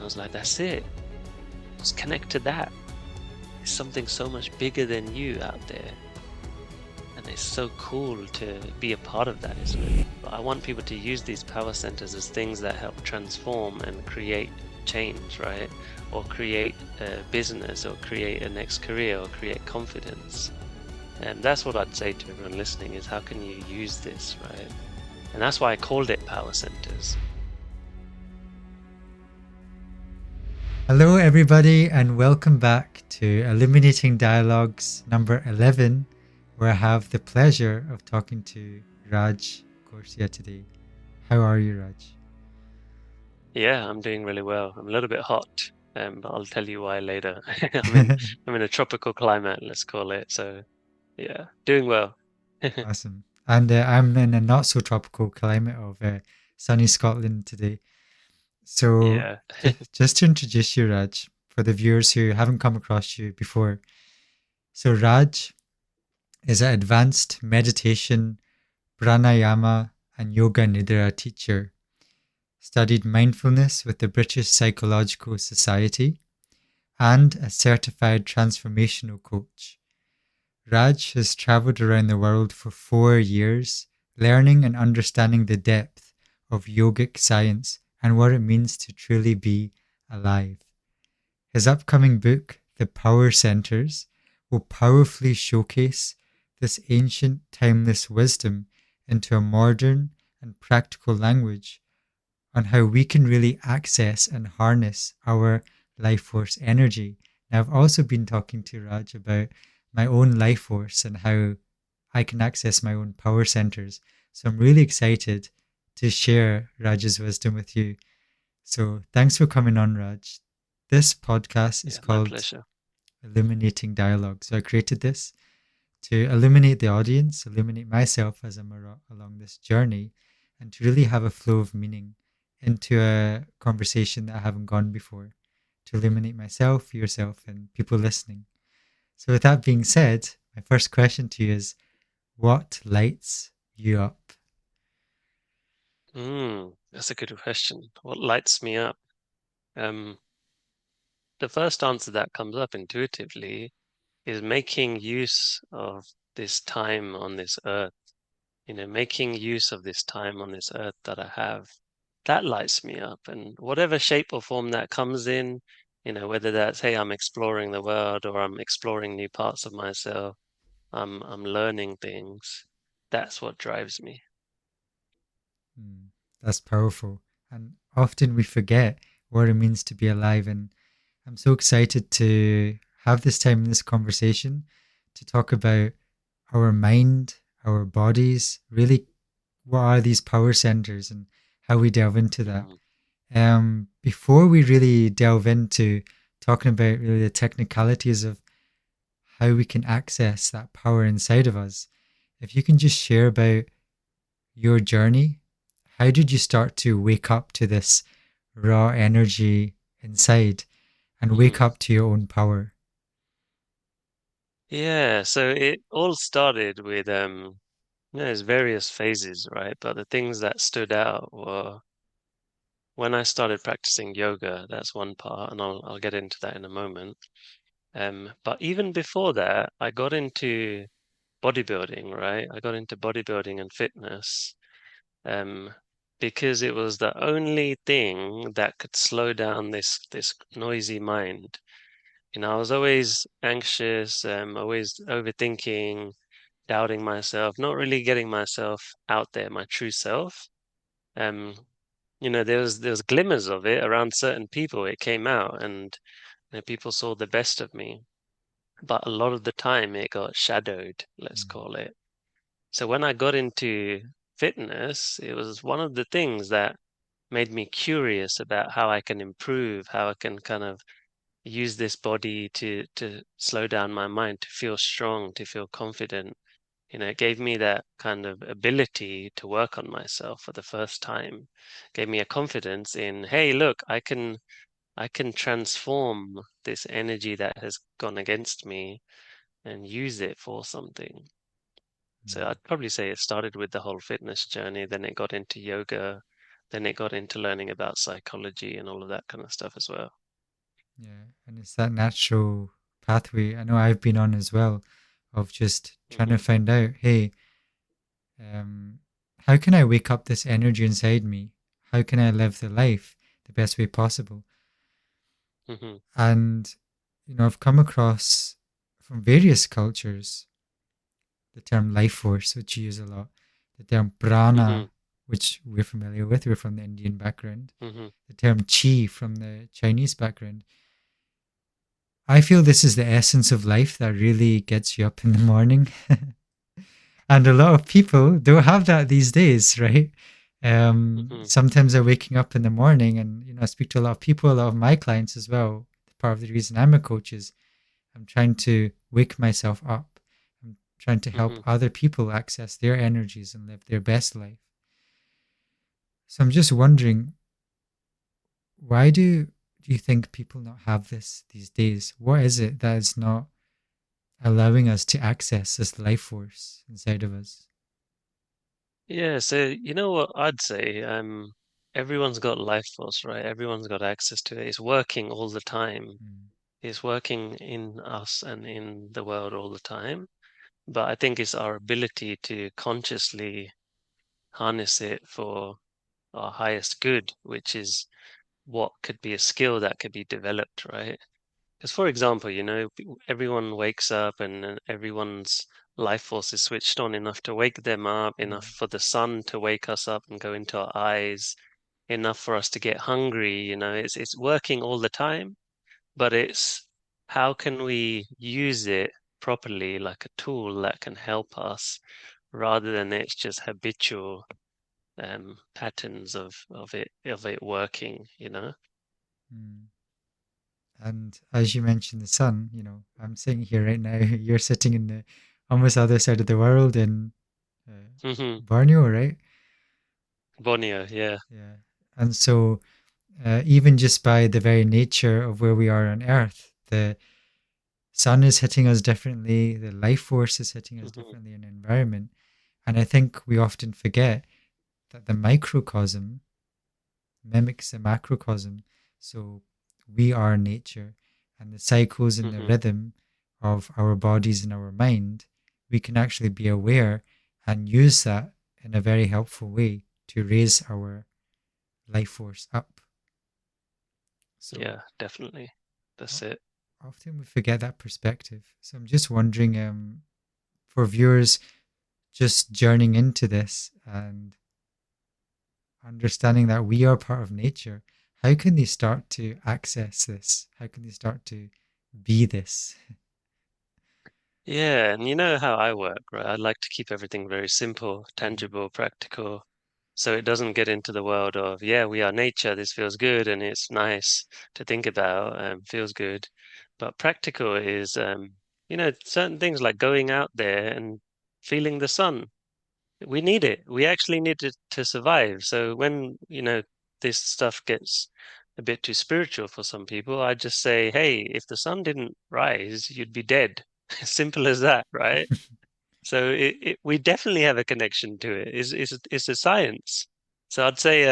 I was like, that's it. Just connect to that. There's something so much bigger than you out there. And it's so cool to be a part of that, isn't it? But I want people to use these power centers as things that help transform and create change, right? Or create a business, or create a next career, or create confidence. And that's what I'd say to everyone listening is, how can you use this, right? And that's why I called it power centers. Hello, everybody, and welcome back to Illuminating Dialogues number 11, where I have the pleasure of talking to Raj Gorsia today. How are you, Raj? Yeah, I'm doing really well. I'm a little bit hot, but I'll tell you why later. I'm in a tropical climate, let's call it. So yeah, doing well. Awesome. And I'm in a not so tropical climate of sunny Scotland today. So, Yeah. just to introduce you, Raj, for the viewers who haven't come across you before. So, Raj is an advanced meditation, pranayama, and yoga nidra teacher. Studied mindfulness with the British Psychological Society, and a certified transformational coach. Raj has traveled around the world for 4 years, learning and understanding the depth of yogic science and what it means to truly be alive. His upcoming book, The Power Centers, will powerfully showcase this ancient, timeless wisdom into a modern and practical language on how we can really access and harness our life force energy. Now, I've also been talking to Raj about my own life force and how I can access my own power centers. So I'm really excited to share Raj's wisdom with you. So thanks for coming on, Raj. This podcast is Yeah, my called pleasure. Illuminating Dialogues. So I created this to illuminate the audience, illuminate myself as I'm along this journey, and to really have a flow of meaning into a conversation that I haven't gone before, to illuminate myself, yourself, and people listening. So, with that being said, my first question to you is, what lights you up? That's a good question. What lights me up? Um, the first answer that comes up intuitively is making use of this time on this earth. Making use of this time on this earth that I have, that lights me up. And whatever shape or form that comes in, whether that's, hey, I'm exploring the world, or I'm exploring new parts of myself, I'm learning things. That's what drives me. Hmm, that's powerful. And often we forget what it means to be alive. And I'm so excited to have this time in this conversation to talk about our mind, our bodies, really what are these power centers and how we delve into that. Mm, Before we really delve into talking about really the technicalities of how we can access that power inside of us, if you can just share about your journey, how did you start to wake up to this raw energy inside and wake mm. up to your own power? Yeah, so it all started with there's various phases, right? But the things that stood out were when I started practicing yoga. That's one part, and I'll get into that in a moment. But even before that, I got into bodybuilding, right? I got into bodybuilding and fitness, um, because it was the only thing that could slow down this noisy mind. I was always anxious, always overthinking, doubting myself, not really getting myself out there, my true self. Um, there was glimmers of it around certain people. It came out, and people saw the best of me, but a lot of the time it got shadowed, let's Mm, call it. So when I got into fitness, it was one of the things that made me curious about how I can improve, how I can kind of use this body to slow down my mind, to feel strong, to feel confident. It gave me that kind of ability to work on myself for the first time. Gave me a confidence in, hey, look, I can transform this energy that has gone against me and use it for something. So mm, I'd probably say it started with the whole fitness journey, then it got into yoga, then it got into learning about psychology and all of that kind of stuff as well. Yeah, and it's that natural pathway I know I've been on as well, of just trying to Hmm. find out, hey, um, how can I wake up this energy inside me? How can I live the life the best way possible? Hmm. And, I've come across from various cultures the term life force, which you use a lot, the term Hmm. prana, which we're familiar with, we're from the Indian background, Hmm. the term chi from the Chinese background. I feel this is the essence of life that really gets you up in the morning. And a lot of people don't have that these days, right? Hmm. Sometimes they're waking up in the morning, and I speak to a lot of people, a lot of my clients as well. Part of the reason I'm a coach is I'm trying to wake myself up. I'm trying to help Hmm. other people access their energies and live their best life. So I'm just wondering, why do you think people not have this these days? What is it that is not allowing us to access this life force inside of us? Yeah, so you know what I'd say? Everyone's got life force, right? Everyone's got access to it. It's working all the time. Mm, It's working in us and in the world all the time. But I think it's our ability to consciously harness it for our highest good, which is what could be a skill that could be developed, right? Because, for example, everyone wakes up and everyone's life force is switched on enough to wake them up, enough mm, for the sun to wake us up and go into our eyes, enough for us to get hungry. It's working all the time, but it's how can we use it properly, like a tool that can help us, rather than it's just habitual patterns of it working, you know? mm. And as you mentioned, the sun, I'm sitting here right now. You're sitting in the almost other side of the world in uh, Hmm. Borneo, right? Borneo, yeah. Yeah. And so, even just by the very nature of where we are on Earth, the sun is hitting us differently, the life force is hitting us Hmm. differently in the environment. And I think we often forget that the microcosm mimics the macrocosm. So we are nature, and the cycles and the Hmm. rhythm of our bodies and our mind, we can actually be aware and use that in a very helpful way to raise our life force up. So Yeah, definitely. That's o- it. often we forget that perspective. So I'm just wondering, for viewers just journeying into this and understanding that we are part of nature, how can they start to access this? How can they start to be this? Yeah, and you know how I work, right? I like to keep everything very simple, Mm, tangible, practical, so it doesn't get into the world of, yeah, we are nature, this feels good and it's nice to think about, feels good. But practical is, certain things like going out there and feeling the sun. We need it. We actually need it to survive. So when, this stuff gets a bit too spiritual for some people, I just say, hey, if the sun didn't rise, you'd be dead. Simple as that, right? So we definitely have a connection to it. It's a science. So I'd say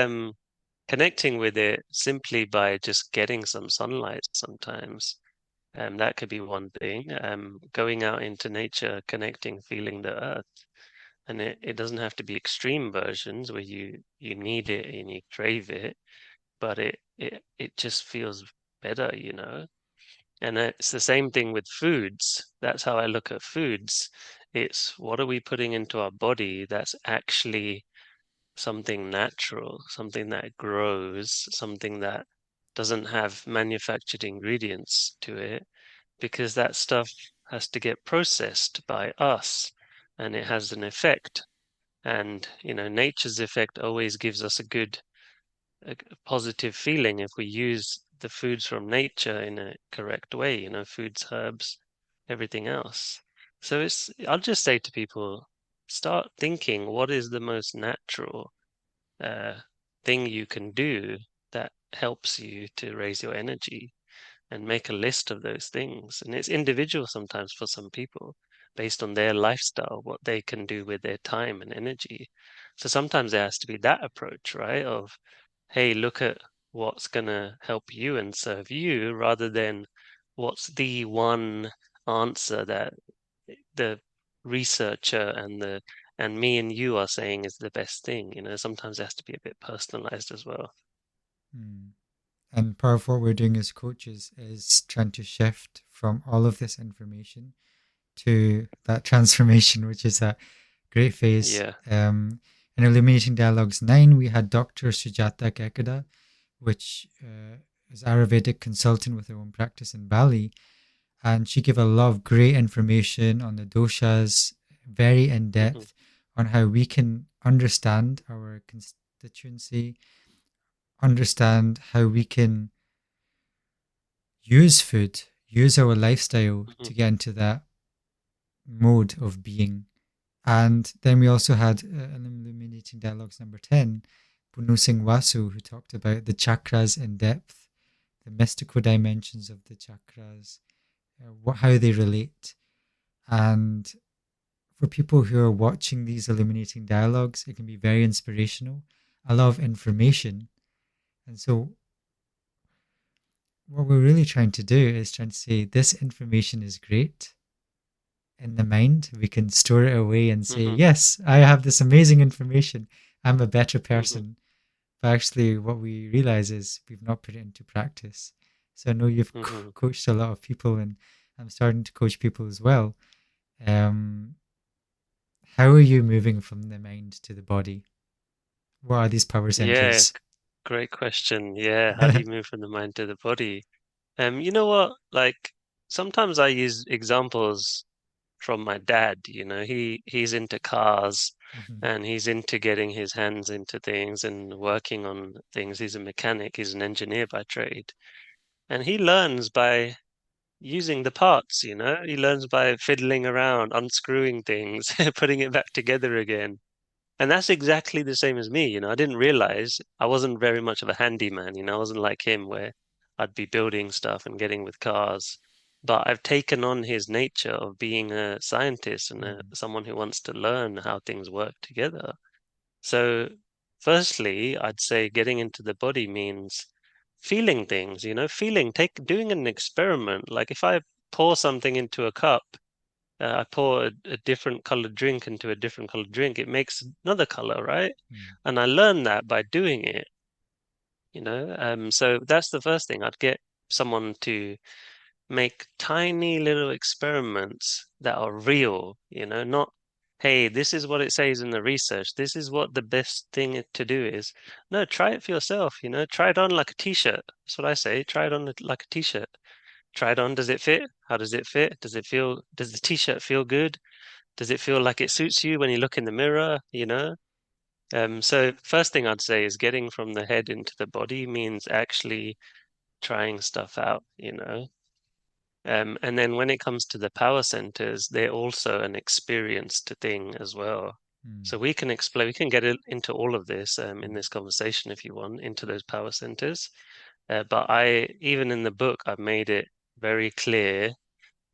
connecting with it simply by just getting some sunlight sometimes. That could be one thing. Going out into nature, connecting, feeling the earth. And it doesn't have to be extreme versions where you need it and you crave it, but it just feels better. And it's the same thing with foods. That's how I look at foods. It's what are we putting into our body that's actually something natural, something that grows, something that doesn't have manufactured ingredients to it, because that stuff has to get processed by us and it has an effect. And, nature's effect always gives us a positive feeling if we use the foods from nature in a correct way, foods, herbs, everything else. So I'll just say to people, start thinking what is the most natural uh, thing you can do that helps you to raise your energy and make a list of those things. And it's individual sometimes for some people based on their lifestyle, what they can do with their time and energy. So sometimes there has to be that approach, right? Of, hey, look at what's gonna help you and serve you, rather than what's the one answer that the researcher and me and you are saying is the best thing. Sometimes it has to be a bit personalized as well. Mm. And part of what we're doing as coaches is trying to shift from all of this information to that transformation, which is a great phase. Yeah. In Illuminating Dialogues 9, we had Dr. Sujata Kekada, which is Ayurvedic consultant with her own practice in Bali. And she gave a lot of great information on the doshas, very in Hmm. depth, on how we can understand our constituency, understand how we can use food, use our lifestyle Hmm. to get into that mode of being. And then we also had Illuminating Dialogues number 10, Bunu Singh Wasu, who talked about the chakras in depth, the mystical dimensions of the chakras, how they relate. And for people who are watching these Illuminating Dialogues, it can be very inspirational, a lot of information. And so, what we're really trying to do is trying to say this information is great in the mind. We can store it away and say, Hmm. yes, I have this amazing information. I'm a better Hmm. person. But actually, what we realize is we've not put it into practice. So I know you've Hmm. coached a lot of people, and I'm starting to coach people as well. Um, how are you moving from the mind to the body? What are these power Yeah, centers? great question. Yeah, how do you move from the mind to the body? You know what? Like sometimes I use examples from my dad. He's into cars Mhm, and he's into getting his hands into things and working on things. He's a mechanic, he's an engineer by trade. And he learns by using the parts, he learns by fiddling around, unscrewing things, putting it back together again. And that's exactly the same as me. I didn't realize I wasn't very much of a handyman. I wasn't like him where I'd be building stuff and getting with cars. But I've taken on his nature of being a scientist and mm, someone who wants to learn how things work together. So, firstly, I'd say getting into the body means feeling things, doing an experiment. Like if I pour something into a cup, I pour a different colored drink into a different colored drink, it makes another color, right? mm, And I learned that by doing it, So that's the first thing. I'd get someone to make tiny little experiments that are real, not, hey, this is what it says in the research. This is what the best thing to do is. No, try it for yourself, try it on like a t-shirt. That's what I say. Try it on like a t-shirt. Try it on. Does it fit? How does it fit? Does the t-shirt feel good? Does it feel like it suits you when you look in the mirror? So first thing I'd say is getting from the head into the body means actually trying stuff out. And then when it comes to the power centers, they're also an experienced thing as well. mm, So we can get into all of this in mm, this conversation if you want, into those power centers. But even in the book, I've made it very clear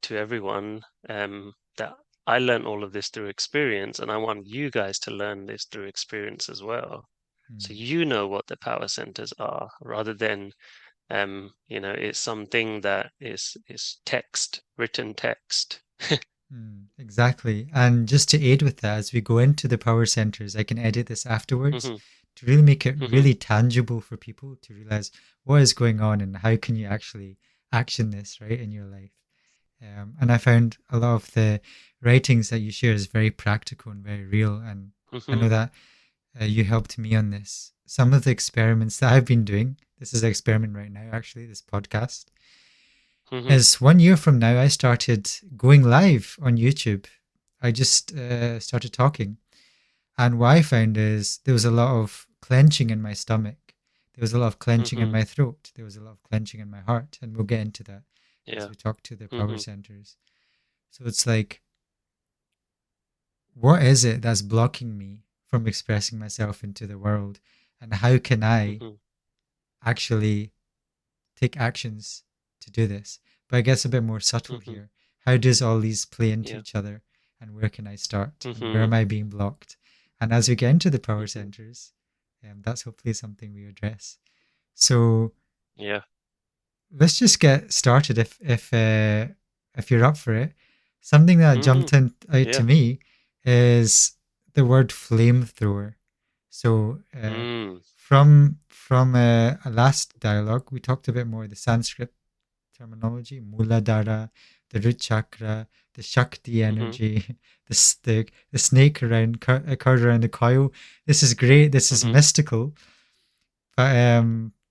to everyone that I learned all of this through experience, and I want you guys to learn this through experience as well. So mm. you know what the power centers are, rather than it's something that is text, written text. Exactly. And just to aid with that, as we go into the power centers, I can edit this afterwards Hmm. to really make it Hmm. really tangible for people to realize what is going on and how can you actually action this right in your life. And I found a lot of the writings that you share is very practical and very real. And I Hmm. know that you helped me on this. Some of the experiments that I've been doing, this is an experiment right now, actually, this podcast, Hmm. is 1 year from now, I started going live on YouTube. I just started talking. And what I found is there was a lot of clenching in my stomach. There was a lot of clenching in Hmm. my throat. There was a lot of clenching in my heart. And we'll get into that as Yeah. we talk to the power Hmm. centers. So it's like, what is it that's blocking me from expressing myself into the world? And how can I Hmm. actually take actions to do this? But I guess a bit more subtle Hmm. here. How does all these play into Yeah. each other? And where can I start? And where Hmm. am I being blocked? And as we get into the power Hmm. centers, that's hopefully something we address. So Yeah. let's just get started if you're up for it. Something that Hmm. jumped out to Yeah. me is the word flamethrower. So Mm. from a last dialogue, we talked a bit more the Sanskrit terminology, Muladhara, the root chakra, the Shakti Hmm. energy, the snake curved around the coil. This is great. This is Hmm. mystical. But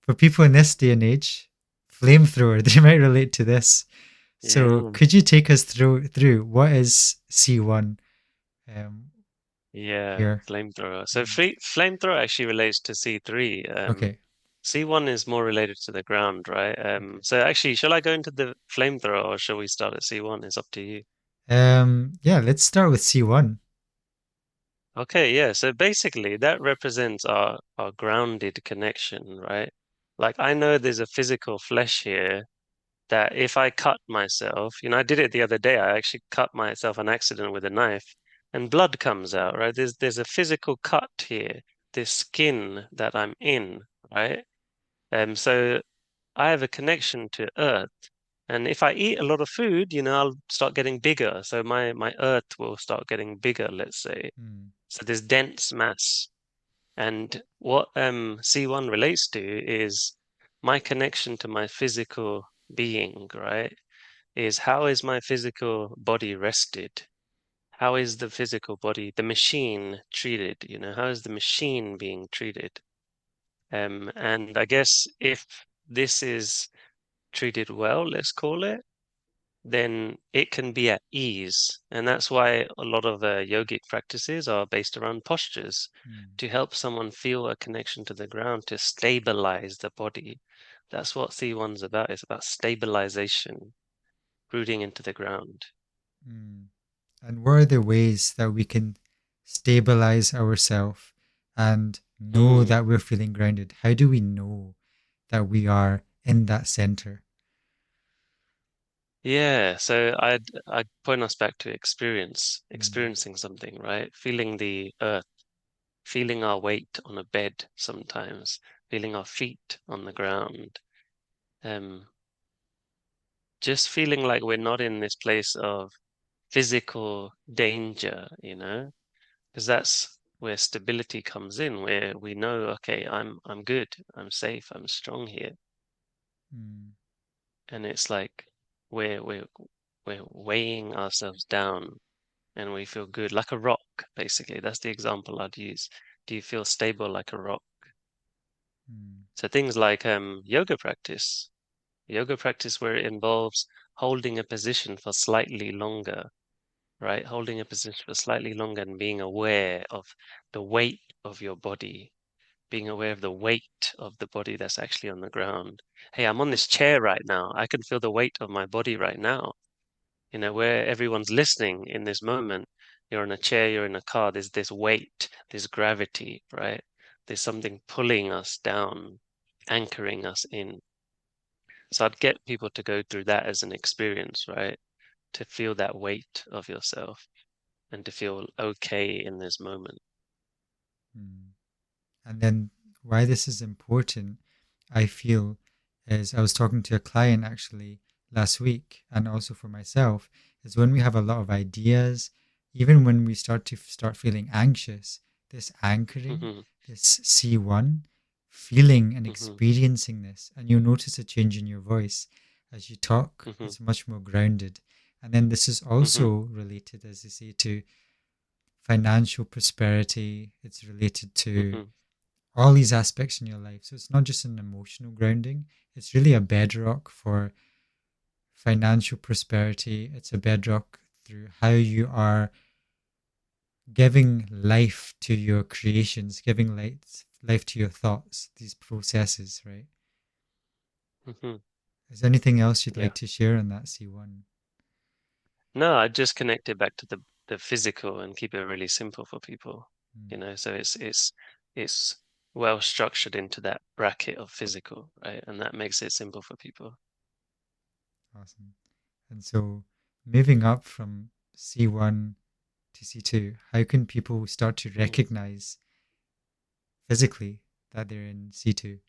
for people in this day and age, flamethrower, they might relate to this. So Yeah. could you take us through what is C1 um, Yeah. here? Flamethrower. So Mm. flamethrower actually relates to C3. Okay. C1 is more related to the ground, right? Okay. So actually, shall I go into the flamethrower or shall we start at C1? It's up to you. Yeah, let's start with C1. Okay, yeah. So basically, that represents our grounded connection, right? Like I know there's a physical flesh here that if I cut myself, I did it the other day. I actually cut myself an accident with a knife, and blood comes out, right? There's a physical cut here, this skin that I'm in, right? So I have a connection to earth. And if I eat a lot of food, I'll start getting bigger. So my earth will start getting bigger, let's say. Mm, So there's dense mass. And what C1 relates to is my connection to my physical being, right? Is how is my physical body rested? How is the physical body, the machine treated? How is the machine being treated? And I guess if this is treated well, let's call it, then it can be at ease. And that's why a lot of yogic practices are based around postures mm, to help someone feel a connection to the ground, to stabilize the body. That's what C1's about. It's about stabilization, rooting into the ground. mm. And what are the ways that we can stabilize ourselves and know Mm. that we're feeling grounded? How do we know that we are in that center? Yeah, so I'd point us back to Mm, experiencing something, right? Feeling the earth, feeling our weight on a bed sometimes, feeling our feet on the ground. Um, just feeling like we're not in this place of physical danger, because that's where stability comes in, where we know, okay, I'm good, I'm safe, I'm strong here. mm, And it's like we're weighing ourselves down and we feel good, like a rock, basically. That's the example I'd use. Do you feel stable like a rock? mm, So things like yoga practice where it involves holding a position for slightly longer, right? Holding a position for slightly longer and being aware of the weight of your body, being aware of the weight of the body that's actually on the ground. Hey, I'm on this chair right now. I can feel the weight of my body right now. Where everyone's listening in this moment, you're in a chair, you're in a car, there's this weight, there's gravity, right? There's something pulling us down, anchoring us in. So I'd get people to go through that as an experience, right? To feel that weight of yourself and to feel okay in this moment. mm. And then why this is important, I feel, is I was talking to a client actually last week, and also for myself, is when we have a lot of ideas, even when we start feeling anxious, this anchoring, Hmm. this C1, feeling and Hmm. experiencing this, and you'll notice a change in your voice as you talk. Hmm. It's much more grounded. And then this is Hmm. also related, as I say, to financial prosperity. It's related to Hmm. all these aspects in your life. So it's not just an emotional grounding, it's really a bedrock for financial prosperity. It's a bedrock through how you are giving life to your creations, giving life to your thoughts, these processes, right? Hmm. Is there anything else you'd Yeah. like to share on that C1? No, I just connect it back to the physical and keep it really simple for people. Mm, So it's well structured into that bracket of physical, right? And that makes it simple for people. awesome. And so moving up from C1 to C2? How can people start to Mm. recognize physically that they're in C2?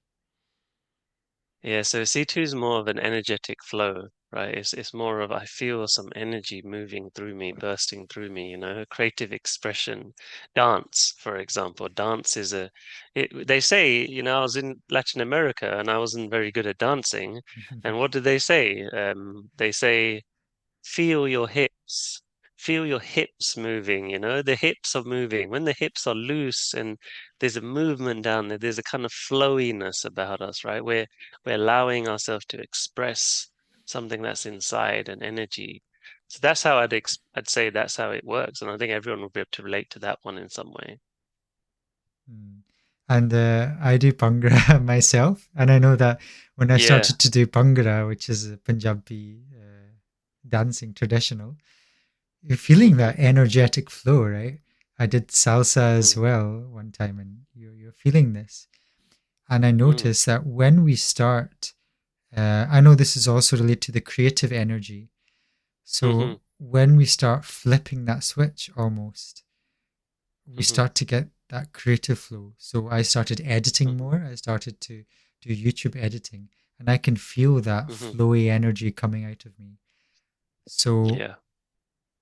Yeah, so C2 is more of an energetic flow, right? It's more of I feel some energy moving through me, bursting through me, creative expression. Dance, for example. Dance is they say, I was in Latin America and I wasn't very good at dancing. And what do they say? They say feel your hips. Feel your hips moving, the hips are moving. When the hips are loose and there's a movement down there, there's a kind of flowiness about us, right? We're allowing ourselves to express something that's inside an energy. So that's how I'd say that's how it works, and I think everyone will be able to relate to that one in some way. Mm. And I do Bhangra myself. And I know that when I Yeah. started to do Bhangra, which is a Punjabi dancing traditional, you're feeling Mm-hmm. that energetic flow, right? I did salsa as Mm. well one time, and you're feeling this. And I Mm. noticed that when we start, I know this is also related to the creative energy. Mm-hmm. So when we start flipping that switch almost, we Mm-hmm. start to get that creative flow. So I started editing Mm-hmm. more. I started to do YouTube editing, and I can feel that Mm-hmm. flowy energy coming out of me. So Yeah.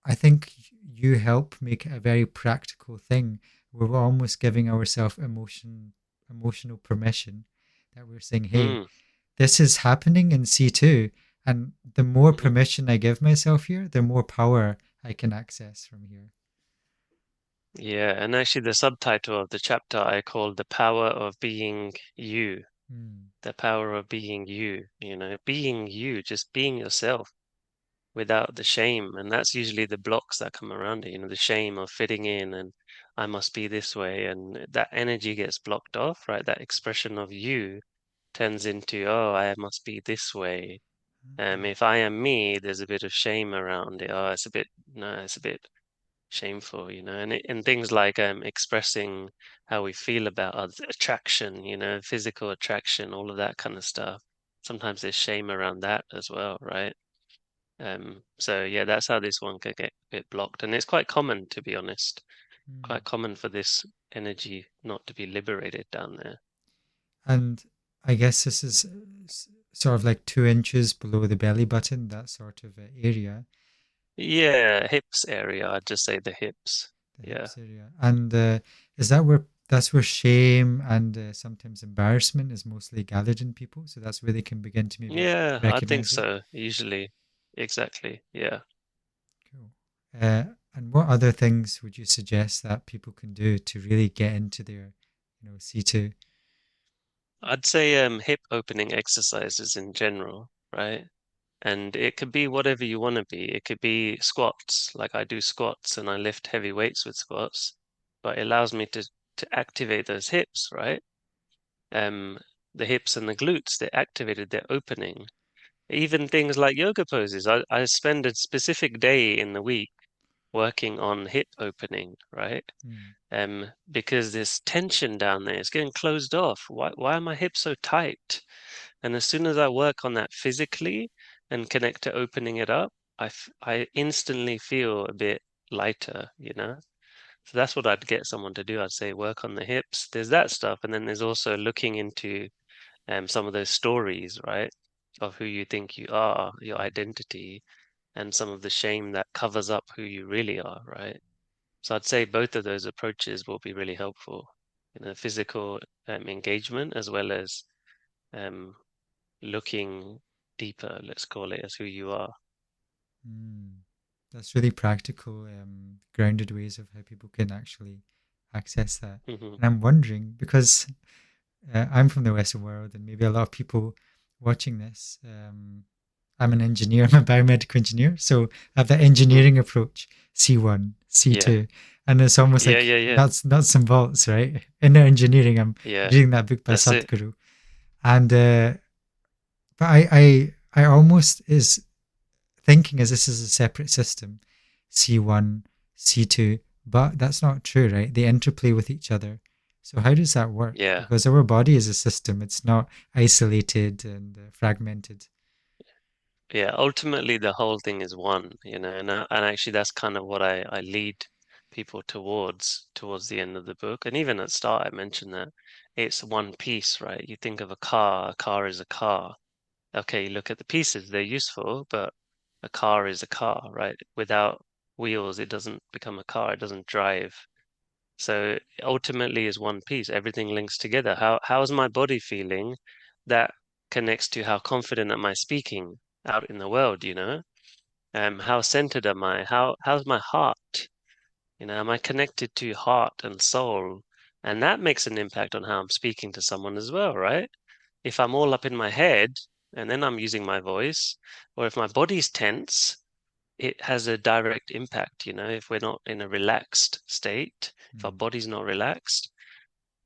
I think you help make it a very practical thing where we're almost giving ourselves emotional permission that we're saying, hey, Mm. this is happening in C2. And the more Mm-hmm. permission I give myself here, the more power I can access from here. Yeah, and actually the subtitle of the chapter I called The Power of Being You. Mm, The power of being you, being you, just being yourself without the shame. And that's usually the blocks that come around it, the shame of fitting in and I must be this way. And that energy gets blocked off, right? That expression of you turns into, oh, I must be this way. If I am me, there's a bit of shame around it. Oh, no, it's a bit shameful, and things like expressing how we feel about other attraction, physical attraction, all of that kind of stuff. Sometimes there's shame around that as well, right? So yeah, that's how this one could get blocked, and it's quite common, to be honest, mm. quite common for this energy not to be liberated down there. And I guess this is sort of like 2 inches below the belly button, that sort of area, Yeah, hips area. I'd just say the hips. the Yeah. hips area. And is that where that's where shame and sometimes embarrassment is mostly gathered in people? So that's where they can begin to maybe Yeah, I think recognize it. so. Usually, exactly. Yeah. Cool. And what other things would you suggest that people can do to really get into their, C2? I'd say hip opening exercises in general, right? And it could be whatever you want to be. It could be squats, like I do squats and I lift heavy weights with squats, but it allows me to activate those hips, right? Um, the hips and the glutes, they're activated, they're opening. Even things like yoga poses. I spend a specific day in the week working on hip opening, right? Mm, Because there's tension down there. It's getting closed off. Why are my hips so tight? And as soon as I work on that physically and connect to opening it up, I instantly feel a bit lighter. So that's what I'd get someone to do. I'd say work on the hips. There's that stuff, and then there's also looking into some of those stories, right, of who you think you are, your identity, and some of the shame that covers up who you really are, right? So I'd say both of those approaches will be really helpful. Physical engagement as well as um, looking deeper, let's call it, as who you are. mm. That's really practical, grounded ways of how people can actually access that. Hmm. And I'm wondering, because I'm from the Western world, and maybe a lot of people watching this, I'm an engineer, I'm a biomedical engineer. So I have that Hmm. engineering approach, C1, Yeah. C2. And it's almost Yeah, like yeah, yeah. nuts and bolts, right? In engineering, I'm Yeah. reading that book by That's it. Sadhguru. And, but I almost is thinking as this is a separate system, C1, C2, but that's not true, right? They interplay with each other. So how does that work? Yeah. Because our body is a system; it's not isolated and fragmented. Yeah. Ultimately, the whole thing is one, and actually that's kind of what I lead. people towards the end of the book. And even at the start, I mentioned that it's one piece, right? You think of a car is a car. Okay, you look at the pieces, they're useful, but a car is a car, right? Without wheels, it doesn't become a car, it doesn't drive. So ultimately is one piece. Everything links together. How's my body feeling? That connects to how confident am I speaking out in the world, you know? How centered am I? How's my heart? You know, am I connected to heart and soul? And that makes an impact on how I'm speaking to someone as well, right? If I'm all up in my head and then I'm using my voice, or if my body's tense, it has a direct impact, you know, if we're not in a relaxed state, if our Mm, body's not relaxed,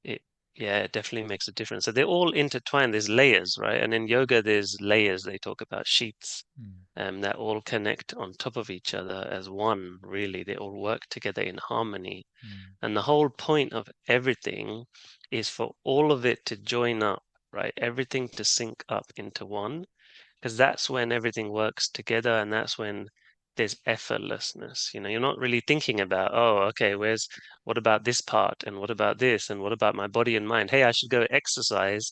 it yeah, it definitely makes a difference. So they're all intertwined. There's layers, right? And in yoga, there's layers. They talk about sheaths, mm, that all connect on top of each other as one, really. They all work together in harmony. mm, And the whole point of everything is for all of it to join up, right? Everything to sync up into one, because that's when everything works together and that's when there's effortlessness. You know, you're not really thinking about, oh, okay, what about this part and what about this and what about my body and mind? Hey, I should go exercise.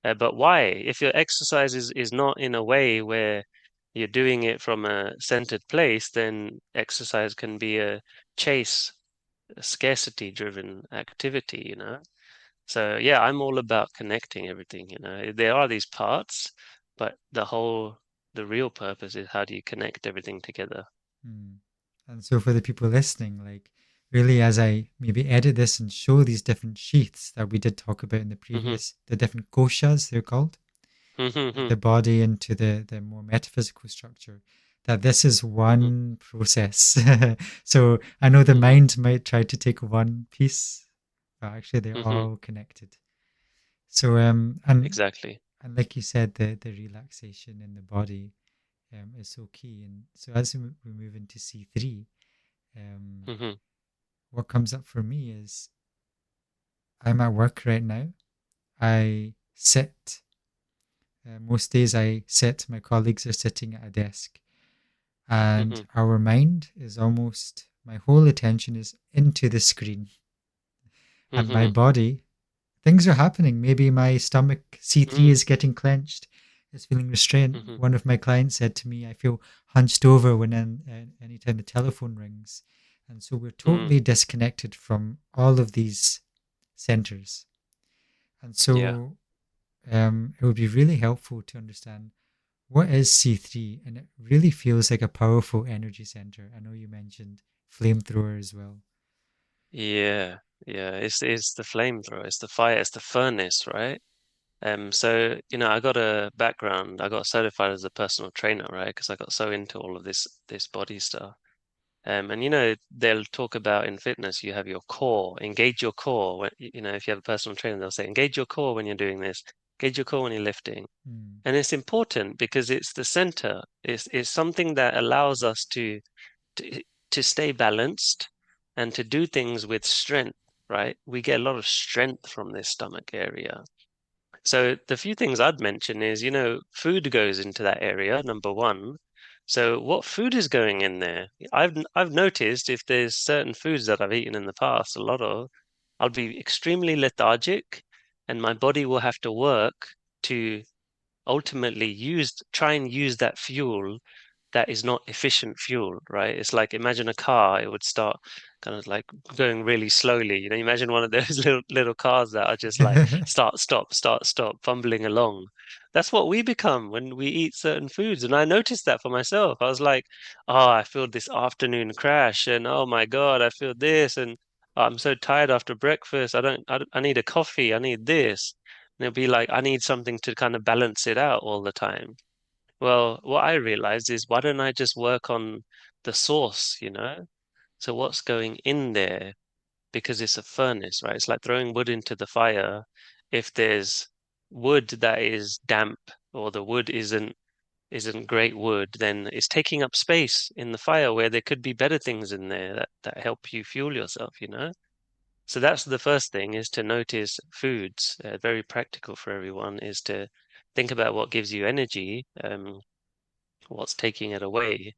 But why? If your exercise is not in a way where you're doing it from a centered place, then exercise can be a chase, a scarcity driven activity, you know? So yeah, I'm all about connecting everything, you know. There are these parts, but the real purpose is how do you connect everything together? mm. And so for the people listening, like really as I maybe edit this and show these different sheaths that we did talk about in the Mm-hmm. previous, the different koshas they're called, Mm-hmm. the body into the more metaphysical structure, that this is Mm-hmm. one process. So I know the Mm-hmm. mind might try to take one piece, but actually they're Mm-hmm. all connected. So Exactly. and like you said, the relaxation in the body is so key. And so as we move into C3, um, Mm-hmm. what comes up for me is I'm at work right now. I sit. Most days I sit. My colleagues are sitting at a desk, and Mm-hmm. our mind is almost my whole attention is into the screen, and my Mm-hmm. body, things are happening. Maybe my stomach C3 Mm-hmm. is getting clenched. It's feeling restrained. Mm-hmm. One of my clients said to me, I feel hunched over when anytime the telephone rings. And so we're Mm. totally disconnected from all of these centers. And Yeah. so it would be really helpful to understand what is C3. And it really feels like a powerful energy center. I know you mentioned flamethrower as well. Yeah. Yeah. It's the flamethrower, it's the fire, it's the furnace, right? So you know, I got a background. I got certified as a personal trainer, right? Because I got so into all of this body stuff. And you know, they'll talk about in fitness, you have your core, engage your core. When, you know, if you have a personal trainer, they'll say, engage your core when you're doing this, engage your core when you're lifting. Mm, And it's important because it's the center. It's something that allows us to to stay balanced and to do things with strength, right? We get a lot of strength from this stomach area. So the few things I'd mention is, you know, food goes into that area, number one. So what food is going in there? I've noticed if there's certain foods that I've eaten in the past, a lot of, I'll be extremely lethargic and my body will have to work to ultimately try and use that fuel that is not efficient fuel, right? It's like imagine a car, it would start kind of like going really slowly. You know, imagine one of those little cars that are just like mm. start, stop, fumbling along. That's what we become when we eat certain foods. And I noticed that for myself. I was like, oh, I feel this afternoon crash, and oh my God, I feel this, and I'm so tired after breakfast. I need a coffee. I need this. And it'll be like, I need something to kind of balance it out all the time. Well, what I realized is why don't I just work on the source, you know? So what's going in there? Because it's a furnace, right? It's like throwing wood into the fire. If there's wood that is damp or the wood isn't great wood, then it's taking up space in the fire where there could be better things in there that help you fuel yourself, you know? So that's the first thing is to notice foods. Very practical for everyone is to think about what gives you energy. What's taking it away.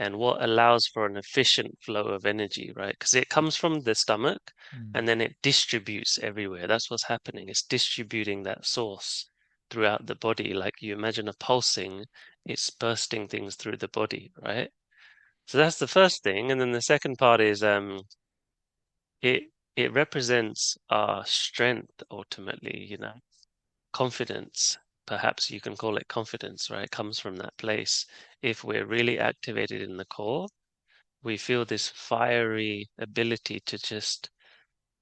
and what allows for an efficient flow of energy, right? Because it comes from the stomach mm, and then it distributes everywhere. That's what's happening. It's distributing that source throughout the body. Like you imagine a pulsing, it's bursting things through the body, right? So that's the first thing. And then the second part is it it represents our strength ultimately, confidence. Perhaps you can call it confidence, right? Comes from that place. If we're really activated in the core, we feel this fiery ability to just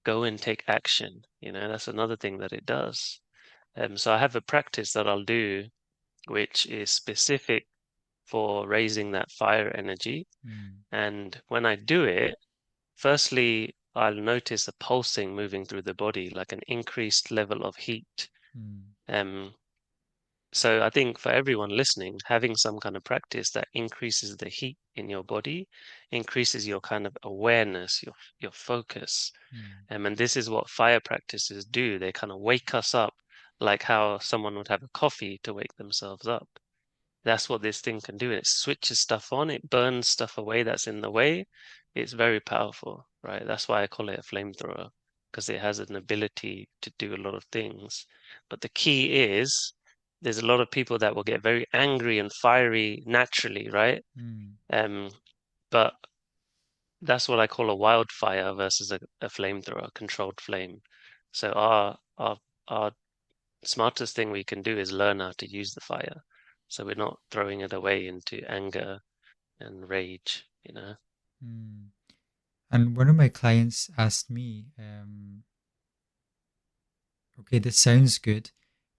go and take action. That's another thing that it does. So I have a practice that I'll do, which is specific for raising that fire energy. mm, And when I do it, firstly, I'll notice a pulsing moving through the body, like an increased level of heat. mm, Um, so I think for everyone listening, having some kind of practice that increases the heat in your body, increases your kind of awareness, your focus. mm, And this is what fire practices do. They kind of wake us up, like how someone would have a coffee to wake themselves up. That's what this thing can do. It switches stuff on, it burns stuff away that's in the way. It's very powerful, right? That's why I call it a flamethrower, because it has an ability to do a lot of things. But the key is there's a lot of people that will get very angry and fiery naturally, right? mm, Um, but that's what I call a wildfire versus a flamethrower, a controlled flame. So our smartest thing we can do is learn how to use the fire. So we're not throwing it away into anger and rage. mm. And one of my clients asked me, okay, this sounds good,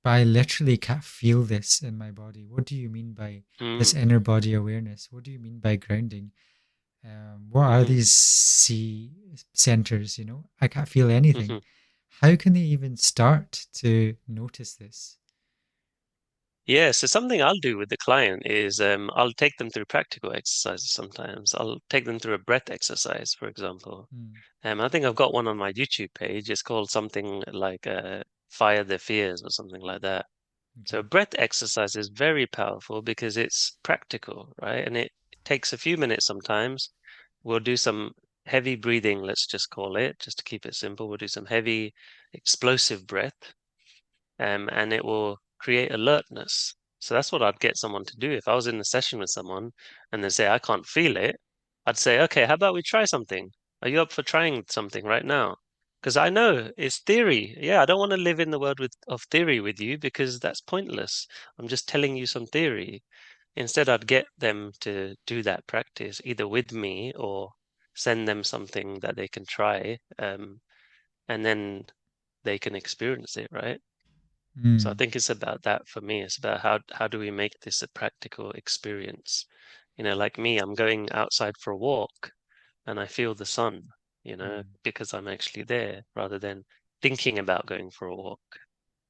but I literally can't feel this in my body. What do you mean by this Mm, inner body awareness? What do you mean by grounding? What are hmm these C centers? I can't feel anything. hmm How can they even start to notice this? Yeah, so something I'll do with the client is I'll take them through practical exercises sometimes. I'll take them through a breath exercise, for example. Mm, I think I've got one on my YouTube page. It's called something like Fire Their Fears or something like that. So okay. a breath exercise is very powerful because it's practical, right? And it takes a few minutes sometimes. We'll do some heavy breathing, let's just call it, just to keep it simple. We'll do some heavy, explosive breath, and it will create alertness. So that's what I'd get someone to do. If I was in a session with someone and they say, I can't feel it, I'd say, okay, how about we try something? Are you up for trying something right now? Because I know it's theory. Yeah, I don't want to live in the world of theory with you because that's pointless. I'm just telling you some theory. Instead, I'd get them to do that practice either with me or send them something that they can try, and then they can experience it, right? So I Mm, think it's about that for me. It's about how do we make this a practical experience? Like me, I'm going outside for a walk and I feel the sun, mm, because I'm actually there rather than thinking about going for a walk.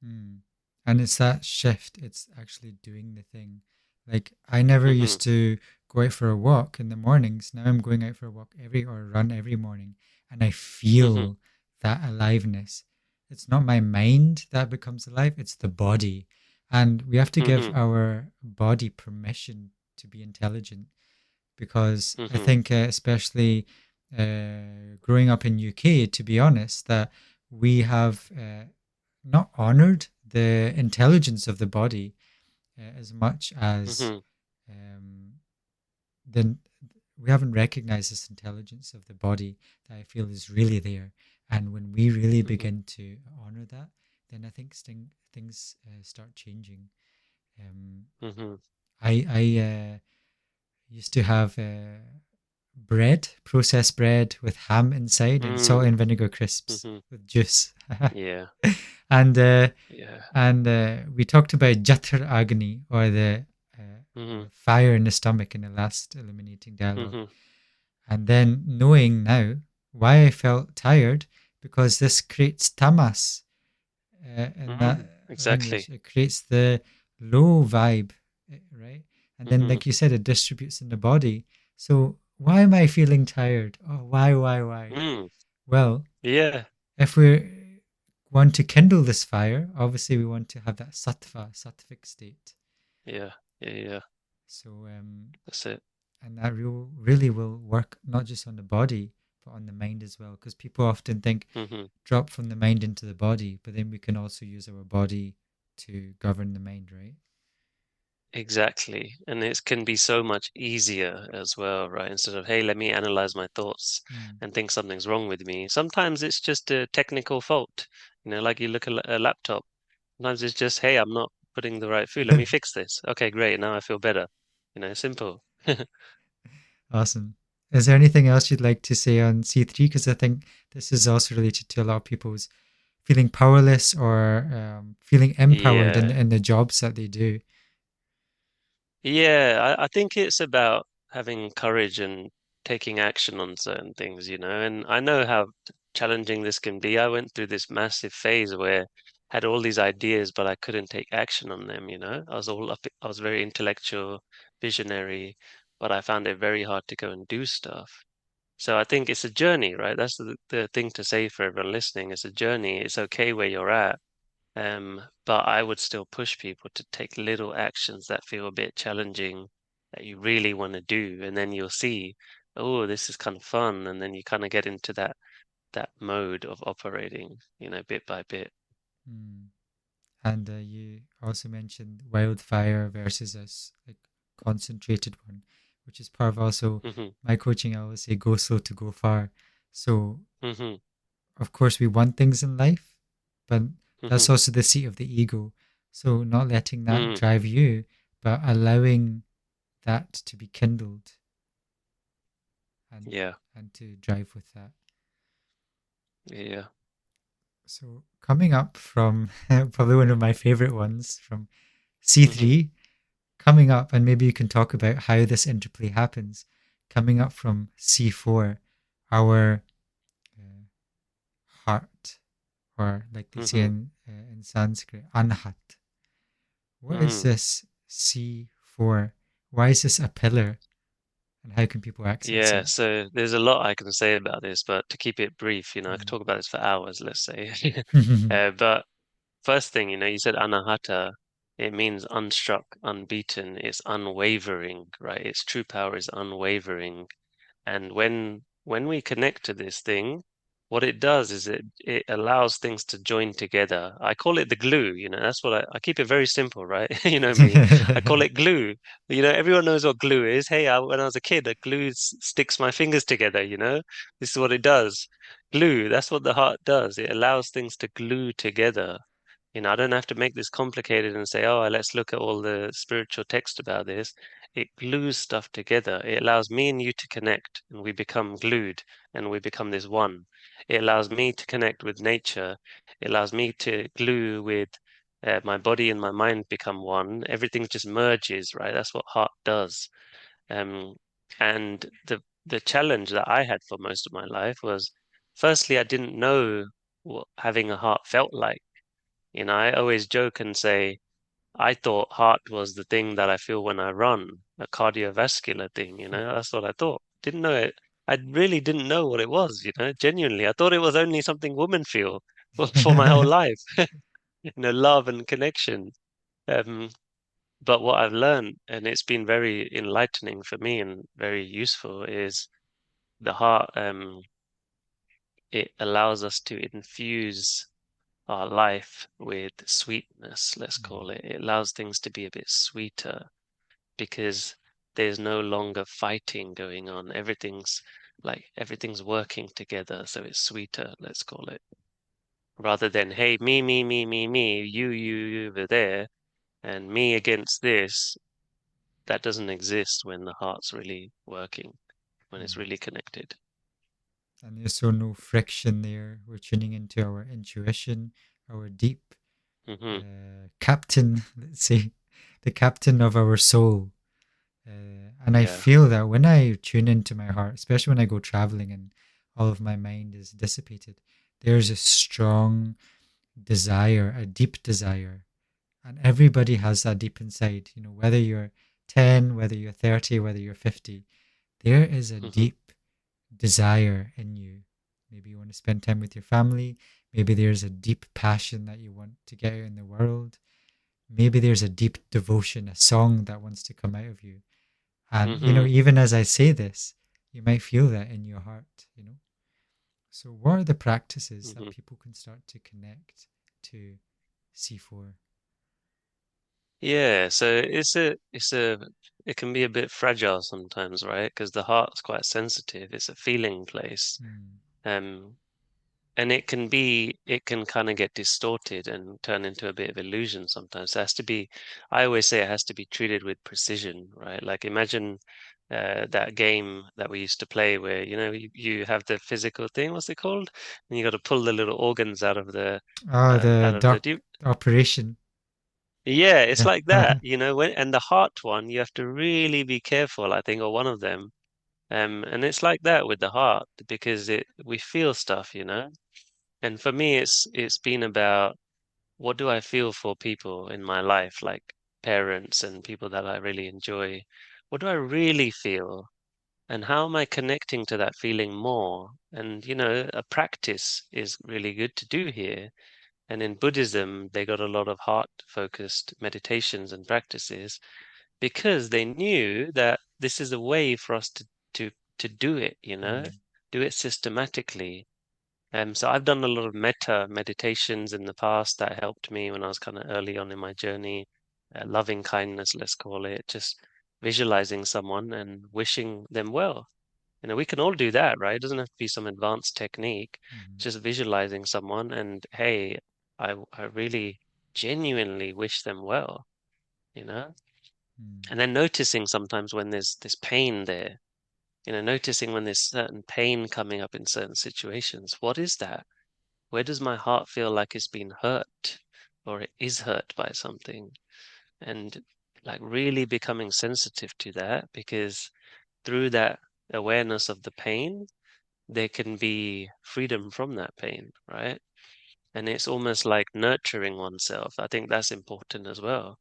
mm. And it's that shift. It's actually doing the thing. Like I never hmm used to go out for a walk in the mornings. Now I'm going out for a walk or run every morning, and I hmm feel that aliveness. It's not my mind that becomes alive; it's the body, and we have to give hmm our body permission to be intelligent. Because I hmm think, especially growing up in UK, to be honest, that we have not honored the intelligence of the body as much as hmm um, then we haven't recognized this intelligence of the body that I feel is really there. And when we really hmm begin to honor that, then I think things start changing. Um, hmm I used to have bread, processed bread with ham inside and salt mm and vinegar crisps hmm with juice. Yeah, and yeah. we talked about Jatar Agni, or hmm the fire in the stomach, in the last illuminating dialogue. hmm And then knowing now why I felt tired, because this creates tamas in that Exactly. language. It creates the low vibe, right? And then, hmm like you said, it distributes in the body. So why am I feeling tired? Oh, why? Mm, Well, yeah, if we want to kindle this fire, obviously we want to have that sattvic state. yeah, yeah. So That's it. And that really will work not just on the body, but on the mind as well. Because people often think Hmm. drop from the mind into the body, but then we can also use our body to govern the mind, right? Exactly. And it can be so much easier as well, right? Instead of, hey, let me analyze my thoughts Mm. and think something's wrong with me. Sometimes it's just a technical fault. Like you look at a laptop. Sometimes it's just, hey, I'm not putting the right food. Let me fix this. Okay, great. Now I feel better. Simple. Awesome. Is there anything else you'd like to say on C3? Because I think this is also related to a lot of people's feeling powerless or feeling empowered Yeah. in the jobs that they do. Yeah, I think it's about having courage and taking action on certain things. And I know how challenging this can be. I went through this massive phase where I had all these ideas, but I couldn't take action on them. I was very intellectual, visionary, but I found it very hard to go and do stuff. So I think it's a journey, right? That's the thing to say for everyone listening. It's a journey. It's okay where you're at. But I would still push people to take little actions that feel a bit challenging that you really want to do, and then you'll see, oh, this is kind of fun, and then you kind of get into that mode of operating, bit by bit. Mm. And you also mentioned wildfire versus like concentrated one, which is part of also Mhm. my coaching. I always say go slow to go far. So Mhm. of course we want things in life, but that's Mhm. also the seat of the ego. So not letting that Mm. drive you, but allowing that to be kindled and Yeah. to drive with that. Yeah. So coming up from probably one of my favorite ones from Mhm. C3, coming up, and maybe you can talk about how this interplay happens. Coming up from C4, our uh, heart, or like they say Mhm. in Sanskrit, anhat. What is Mm. this C4? Why is this a pillar? And how can people access Yeah. it? So there's a lot I can say about this, but to keep it brief, I could Mm. talk about this for hours, let's say. But first thing, you said anahata. It means unstruck, unbeaten. It's unwavering, right? Its true power is unwavering. And when we connect to this thing, what it does is it allows things to join together. I call it the glue. That's what I keep it very simple, right? You know me. I call it glue. Everyone knows what glue is. Hey, when I was a kid, a glue sticks my fingers together. This is what it does. Glue, that's what the heart does. It allows things to glue together. I don't have to make this complicated and say, oh, let's look at all the spiritual text about this. It glues stuff together. It allows me and you to connect, and we become glued, and we become this one. It allows me to connect with nature. It allows me to glue with my body and my mind become one. Everything just merges, right? That's what heart does. Um, and the challenge that I had for most of my life was, firstly, I didn't know what having a heart felt like. I always joke and say, I thought heart was the thing that I feel when I run, a cardiovascular thing. That's what I thought. Didn't know it. I really didn't know what it was, genuinely. I thought it was only something women feel for my whole life, love and connection. Um, but what I've learned, and it's been very enlightening for me and very useful, is the heart, it allows us to infuse our life with sweetness, let's call Mm, it. It allows things to be a bit sweeter because there's no longer fighting going on. Everything's working together, so it's sweeter, let's call it. Rather than, hey, me, you over there, and me against this, that doesn't exist when the heart's really working, when it's mm. really connected. And there's so no friction there. We're tuning into our intuition, our deep Hmm. captain, let's say, the captain of our soul. And I Yeah. feel that when I tune into my heart, especially when I go traveling and all of my mind is dissipated, there's a strong desire, a deep desire. And everybody has that deep inside, whether you're 10, whether you're 30, whether you're 50, there is a Hmm. deep desire in you. Maybe you want to spend time with your family. Maybe there's a deep passion that you want to get out in the world. Maybe there's a deep devotion, a song that wants to come out of you. And, Mm-hmm. even as I say this, you might feel that in your heart. So, what are the practices that Mm-hmm. people can start to connect to C4? Yeah, so it can be a bit fragile sometimes, right? Because the heart's quite sensitive. It's a feeling place. Mm, Um, and it can kind of get distorted and turn into a bit of illusion sometimes. It has to be, I always say it has to be treated with precision, right? Like imagine that game that we used to play where, you have the physical thing, what's it called? And you got to pull the little organs Oh, the out of the duck operation. yeah, it's Yeah. like that, and the heart one, you have to really be careful, I think, or one of them. And it's like that with the heart because we feel stuff. And for me, it's been about what do I feel for people in my life, like parents and people that I really enjoy. What do I really feel? And how am I connecting to that feeling more? And, a practice is really good to do here. And in Buddhism, they got a lot of heart-focused meditations and practices because they knew that this is a way for us to do it, Mm, do it systematically. So I've done a lot of metta meditations in the past that helped me when I was kind of early on in my journey. Loving kindness, let's call it, just visualizing someone and wishing them well. We can all do that, right? It doesn't have to be some advanced technique. mhm, Just visualizing someone and, hey, I really genuinely wish them well, you know? mm, And then noticing sometimes when there's this pain there, noticing when there's certain pain coming up in certain situations. What is that? Where does my heart feel like it's been hurt or it is hurt by something? And like really becoming sensitive to that because through that awareness of the pain, there can be freedom from that pain, right? And it's almost like nurturing oneself. I think that's important as well.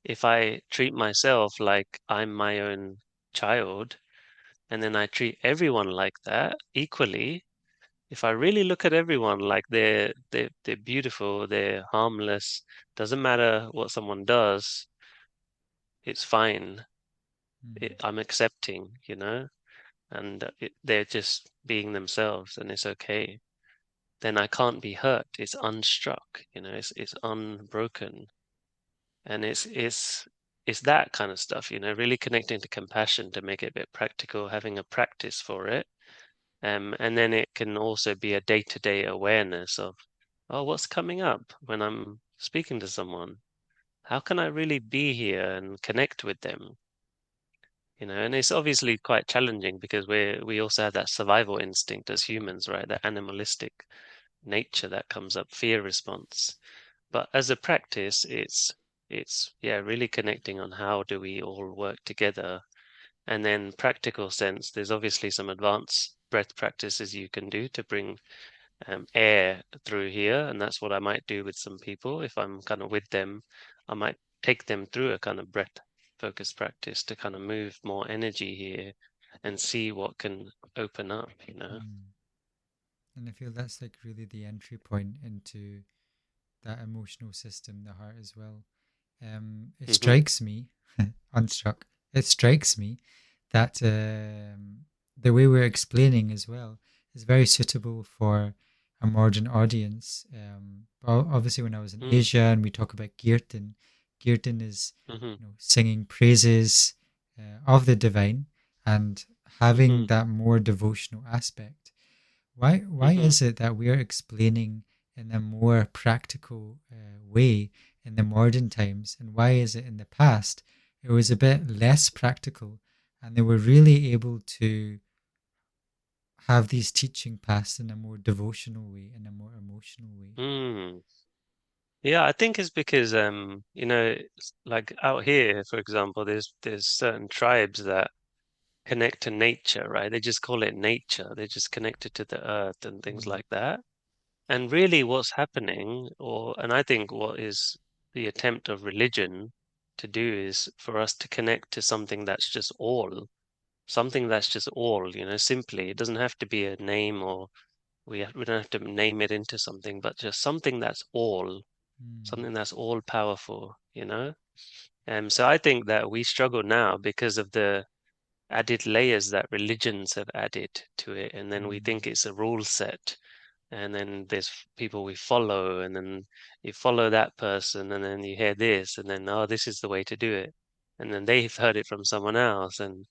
If I treat myself like I'm my own child, and then I treat everyone like that equally, if I really look at everyone like they're beautiful, they're harmless, doesn't matter what someone does, it's fine. mm, I'm accepting, and they're just being themselves, and it's okay. Then I can't be hurt. It's unstruck, it's unbroken, and it's that kind of stuff, really connecting to compassion to make it a bit practical, having a practice for it. And then it can also be a day-to-day awareness of, oh, what's coming up when I'm speaking to someone? How can I really be here and connect with them? And it's obviously quite challenging because we also have that survival instinct as humans, right? That animalistic nature that comes up, fear response. But as a practice, it's yeah, really connecting on how do we all work together. And then practical sense, there's obviously some advanced breath practices you can do to bring air through here, and that's what I might do with some people. If I'm kind of with them, I might take them through a kind of breath focus practice to kind of move more energy here and see what can open up. mm. And I feel that's like really the entry point into that emotional system, the heart as well. It Hmm. strikes me, unstruck, it strikes me that the way we're explaining as well is very suitable for a modern audience. Obviously, when I was in Mm. Asia and we talk about kirtan, kirtan is Hmm. singing praises of the divine and having Hmm. that more devotional aspect. Why Hmm. is it that we are explaining in a more practical way in the modern times, and why is it in the past it was a bit less practical, and they were really able to have these teaching passed in a more devotional way, in a more emotional way? Mm. Yeah, I think it's because like out here, for example, there's certain tribes that connect to nature, right? They just call it nature. They're just connected to the earth and things Mm, like that. And really what's happening, and I think what is the attempt of religion to do is for us to connect to something that's just all, simply. It doesn't have to be a name or we don't have to name it into something, but just something that's all, mm, something that's all powerful. And so I think that we struggle now because of the added layers that religions have added to it, and then we think Mm, it's a rule set, and then there's people we follow, and then you follow that person, and then you hear this, and then oh, this is the way to do it, and then they've heard it from someone else, and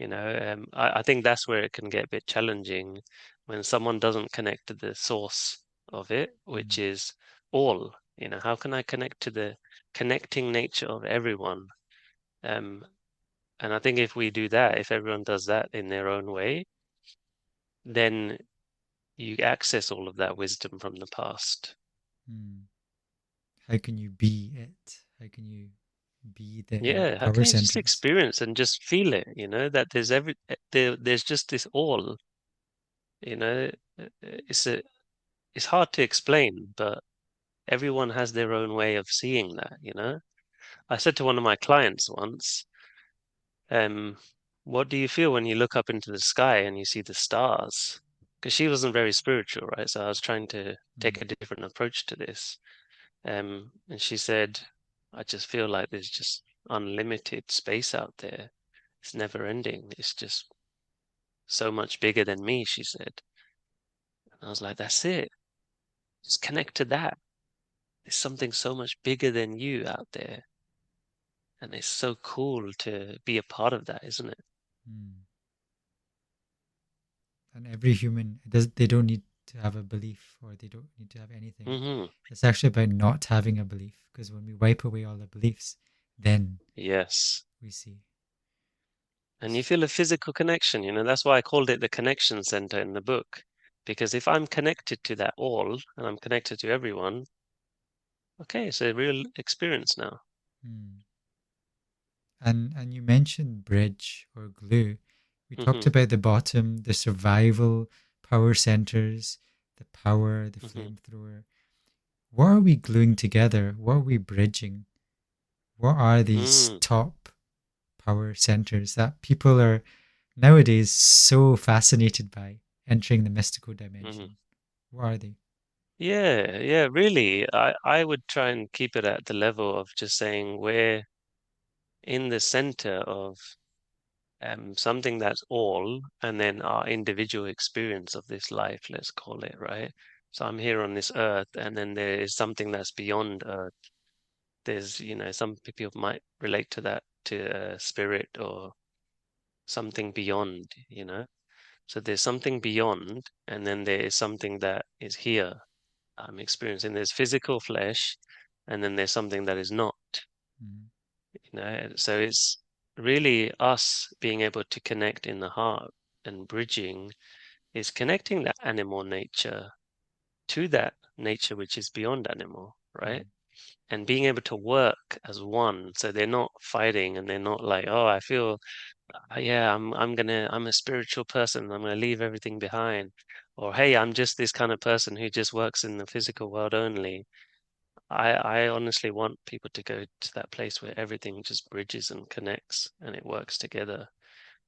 I think that's where it can get a bit challenging when someone doesn't connect to the source of it, which mm, is all. How can I connect to the connecting nature of everyone? Um, and I think if we do that, if everyone does that in their own way, then you access all of that wisdom from the past. mm. How can you be it? How can you be the Yeah, how power can you just centers? experience and just feel it, that there's just this all, you know, it's it's hard to explain, but everyone has their own way of seeing that. I said to one of my clients once, um, what do you feel when you look up into the sky and you see the stars? Because she wasn't very spiritual, right? So I was trying to take a Mm, different approach to this. And she said, I just feel like there's just unlimited space out there. It's never ending. It's just so much bigger than me, she said. And I was like, that's it. Just connect to that. There's something so much bigger than you out there. And it's so cool to be a part of that, isn't it? mm. And every human it does they don't need to have a belief or they don't need to have anything. Hmm. It's actually about not having a belief because when we wipe away all the beliefs, then Yes. we see. And you feel a physical connection. That's why I called it the connection center in the book. Because if I'm connected to that all and I'm connected to everyone, okay, it's a real experience now. Mm. And you mentioned bridge or glue. We talked Hmm. about the bottom, the survival power centers, the power, the Hmm. flamethrower. What are we gluing together? What are we bridging? What are these Mm. top power centers that people are nowadays so fascinated by entering the mystical Hmm. dimension? What are they? Yeah, yeah, really. I would try and keep it at the level of just saying we're in the center of something that's all, and then our individual experience of this life, let's call it, right? So I'm here on this earth, and then there is something that's beyond earth. Some people might relate to that to spirit or something beyond. So there's something beyond, and then there is something that is here I'm experiencing. There's physical flesh, and then there's something that is not. Mm, So it's really us being able to connect in the heart, and bridging is connecting that animal nature to that nature which is beyond animal, right? mm, And being able to work as one, so they're not fighting, and they're not like, oh, I feel, yeah, I'm a spiritual person, I'm gonna leave everything behind, or hey, I'm just this kind of person who just works in the physical world only. I honestly want people to go to that place where everything just bridges and connects and it works together.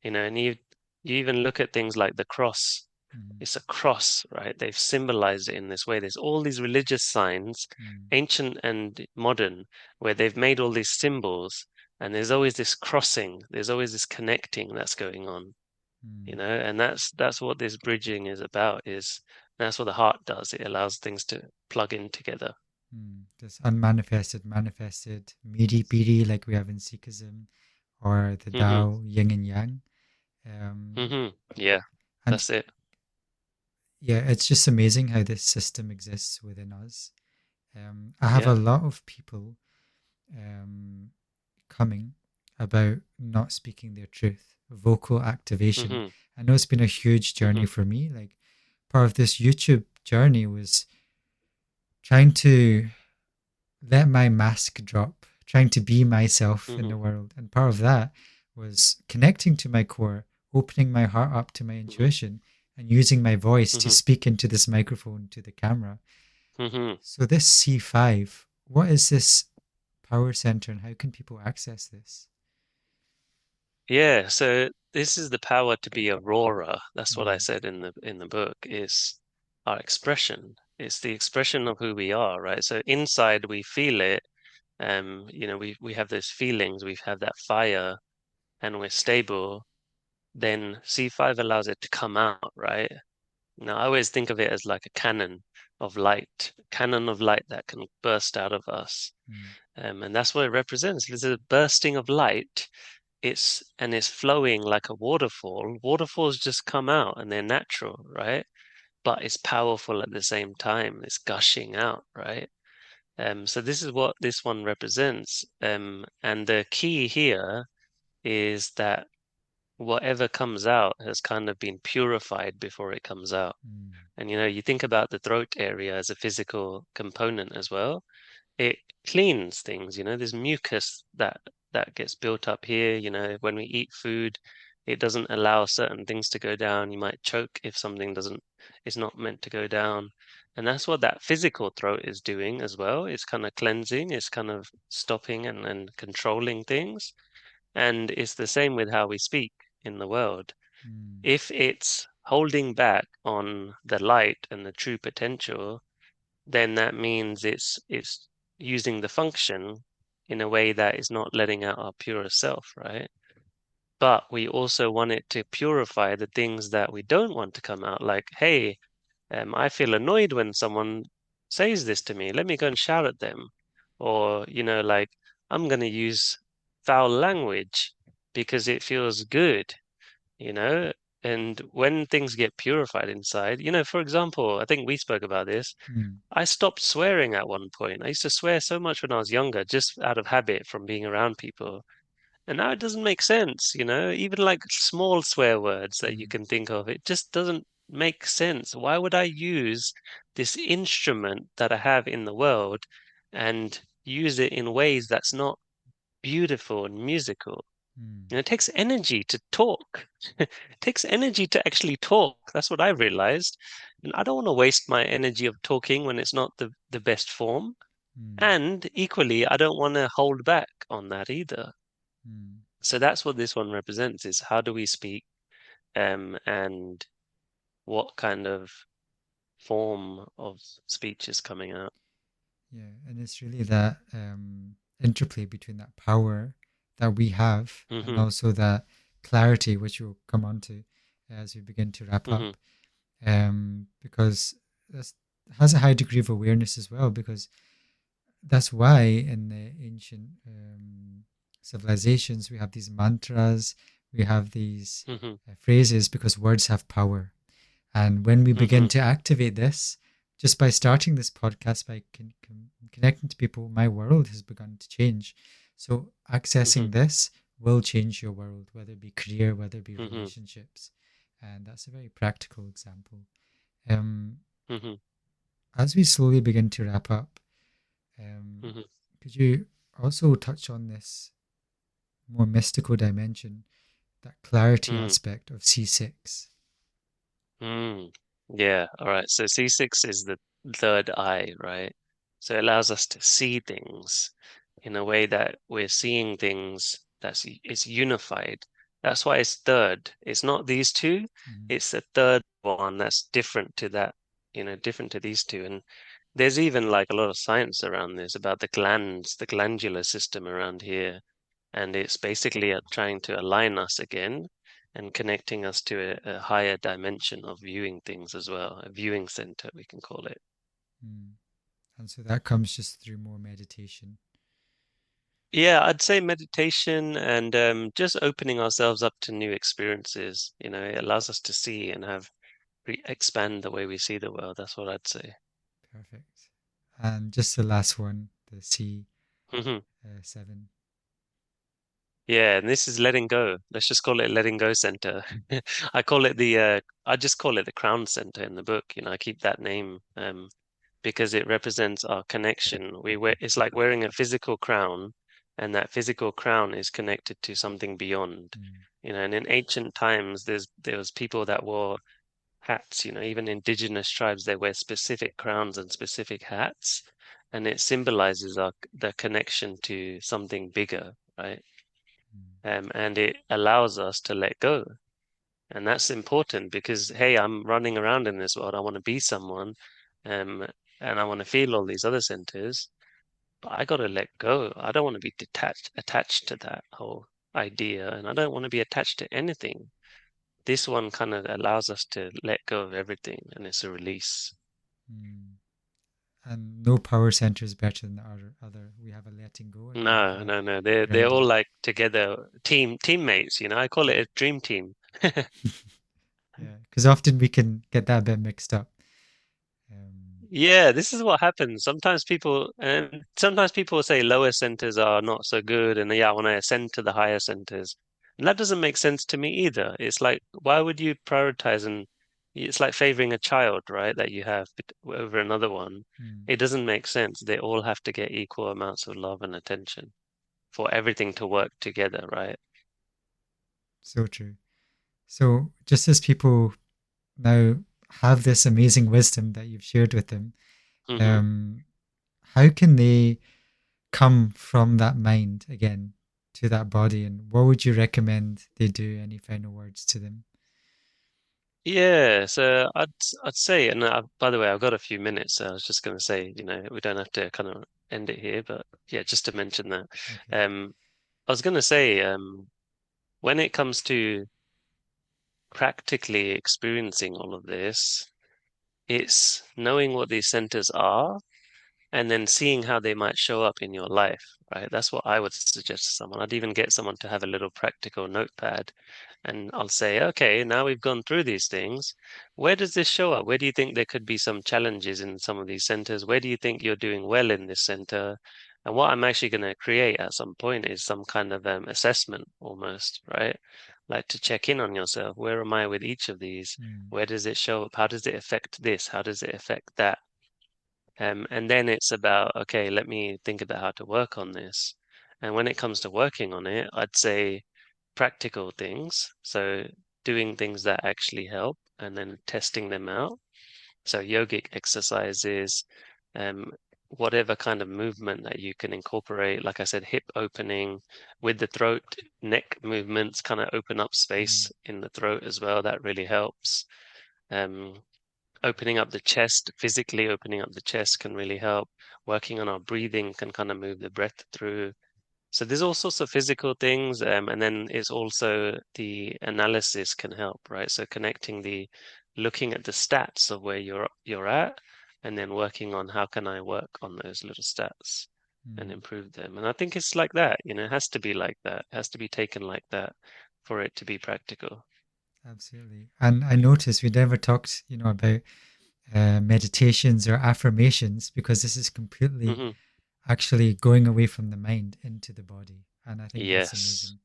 And you even look at things like the cross. mm, It's a cross, right? They've symbolized it in this way. There's all these religious signs, mm, ancient and modern, where they've made all these symbols, and there's always this crossing, there's always this connecting that's going on, mm, and that's what this bridging is about, is that's what the heart does. It allows things to plug in together. mm. This unmanifested, manifested, meaty beady like we have in Sikhism, or the Hmm. Tao, yin and yang. Um, Hmm. Yeah, and that's it. yeah, it's just amazing how this system exists within us. I have a Yeah. lot of people um, coming about not speaking their truth, vocal activation. Hmm. I know it's been a huge journey Hmm. for me. Like part of this YouTube journey was trying to let my mask drop, trying to be myself in Hmm. the world. And part of that was connecting to my core, opening my heart up to my Hmm. intuition, and using my voice to Hmm. speak into this microphone to the camera. Hmm. So, this C5, what is this power center and how can people access this? Yeah, so this is the power to be Aurora. That's what I Mm, said in the book, is our expression. It's the expression of who we are, right? So inside we feel it. We have those feelings, we have that fire, and we're stable. then C5 allows it to come out, right? Now, I always think of it as like a cannon of light that can burst out of us. mm, And that's what it represents. There's a bursting of light. It's flowing like a waterfall. Waterfalls just come out and they're natural, right? But it's powerful at the same time. It's gushing out, right? So this is what this one represents. And the key here is that whatever comes out has kind of been purified before it comes out. mm, And you think about the throat area as a physical component as well. It cleans things, there's mucus that gets built up here, when we eat food, it doesn't allow certain things to go down. You might choke if something doesn't is not meant to go down. And that's what that physical throat is doing as well. It's kind of cleansing, it's kind of stopping and controlling things. And it's the same with how we speak in the world. mm, If it's holding back on the light and the true potential, then that means it's using the function in a way that is not letting out our purest self, right? But we also want it to purify the things that we don't want to come out. Like, hey, I feel annoyed when someone says this to me. Let me go and shout at them. Or, like, I'm going to use foul language because it feels good, you know? And when things get purified inside, for example, I think we spoke about this. mm, I stopped swearing at one point. I used to swear so much when I was younger, just out of habit from being around people. And now it doesn't make sense, even like small swear words that you mm, can think of, it just doesn't make sense. Why would I use this instrument that I have in the world and use it in ways that's not beautiful and musical? mm, It takes energy to talk. It takes energy to actually talk. That's what I realized. And I don't want to waste my energy of talking when it's not the best form. mm, And equally, I don't want to hold back on that either. mm. So that's what this one represents is how do we speak, and what kind of form of speech is coming out. Yeah, and it's really that interplay between that power that we have and Mm-hmm. also that clarity, which we'll come on to as we begin to wrap Mm-hmm. up, because that has a high degree of awareness as well, because that's why in the ancient civilizations we have these mantras, we have these Mm-hmm. phrases, because words have power. And when we begin Mm-hmm. to activate this, just by starting this podcast, by connecting to people, my world has begun to change. So Mm-hmm. accessing this will change your world, whether it be career, whether it be Mm-hmm. relationships. And that's a very practical example. Um, Mm-hmm. as we slowly begin to wrap up, um, Mm-hmm. could you also touch on this more mystical dimension, that clarity Mm. aspect of C6? Mm. Yeah. All right. So C6 is the third eye, right? So it allows us to see things in a way that we're seeing things it's unified. That's why it's third. It's not these two. Mm-hmm. It's the third one that's different to that, different to these two. And there's even like a lot of science around this about the glands, the glandular system around here. And it's basically trying to align us again and connecting us to a higher dimension of viewing things as well, a viewing center, we can call it. Mm. And so that comes just through more meditation. Yeah, I'd say meditation and just opening ourselves up to new experiences. It allows us to see and expand the way we see the world. That's what I'd say. Perfect. And just the last one, the C Hmm. 7. Yeah, and this is letting go. Let's just call it letting go center. I just call it the crown center in the book. I keep that name because it represents our connection. It's like wearing a physical crown, and that physical crown is connected to something beyond. Mm, And in ancient times, there was people that wore hats. Even indigenous tribes, they wear specific crowns and specific hats, and it symbolizes the connection to something bigger, right? mm, And it allows us to let go. And that's important because, hey, I'm running around in this world. I want to be someone, um, and I want to feel all these other centers, but I got to let go. I don't want to be attached to that whole idea, and I don't want to be attached to anything. this one kind of allows us to let go of everything, and it's a release. Mm. And no power center is better than the other. We have a letting go and we have No, a no, no. They're all grounding. like together, teammates, you know. I call it a dream team. Yeah, because often we can get that a bit mixed up. Um, Yeah, this is what happens. Sometimes people say lower centers are not so good, and yeah, I want to ascend to the higher centers. And that doesn't make sense to me either. It's like, why would you prioritize? And it's like favoring a child, right, that you have over another one. mm, It doesn't make sense. They all have to get equal amounts of love and attention for everything to work together, right? so true. So just as people now have this amazing wisdom that you've shared with them, Hmm. um, how can they come from that mind again to that body? And what would you recommend they do? Any final words to them? Yeah, so I'd say, and by the way, I've got a few minutes, so I was just going to say, we don't have to kind of end it here, but yeah, just to mention that. Okay. Um, I was going to say, when it comes to practically experiencing all of this, it's knowing what these centers are and then seeing how they might show up in your life, right? That's what I would suggest to someone. I'd even get someone to have a little practical notepad and I'll say, okay, now we've gone through these things. Where does this show up? Where do you think there could be some challenges in some of these centers? Where do you think you're doing well in this center? And what I'm actually going to create at some point is some kind of assessment almost, right? Like to check in on yourself. Where am I with each of these? Mm, Where does it show up? How does it affect this? How does it affect that? And then it's about, okay, let me think about how to work on this. And when it comes to working on it, I'd say practical things. So doing things that actually help and then testing them out. So yogic exercises, um, whatever kind of movement that you can incorporate. Like I said, hip opening with the throat, neck movements kind of open up mm, space in the throat as well. That really helps. Um, Opening up the chest, physically opening up the chest can really help. Working on our breathing can kind of move the breath through. So there's all sorts of physical things, and then it's also the analysis can help, right? So looking at the stats of where you're at, and then working on how can I work on those little stats and mm. improve them. And I think it's like that, it has to be like that. It has to be taken like that for it to be practical. Absolutely. And I noticed we never talked, about meditations or affirmations because this is completely Hmm. actually going away from the mind into the body. And I think that's Yes. amazing.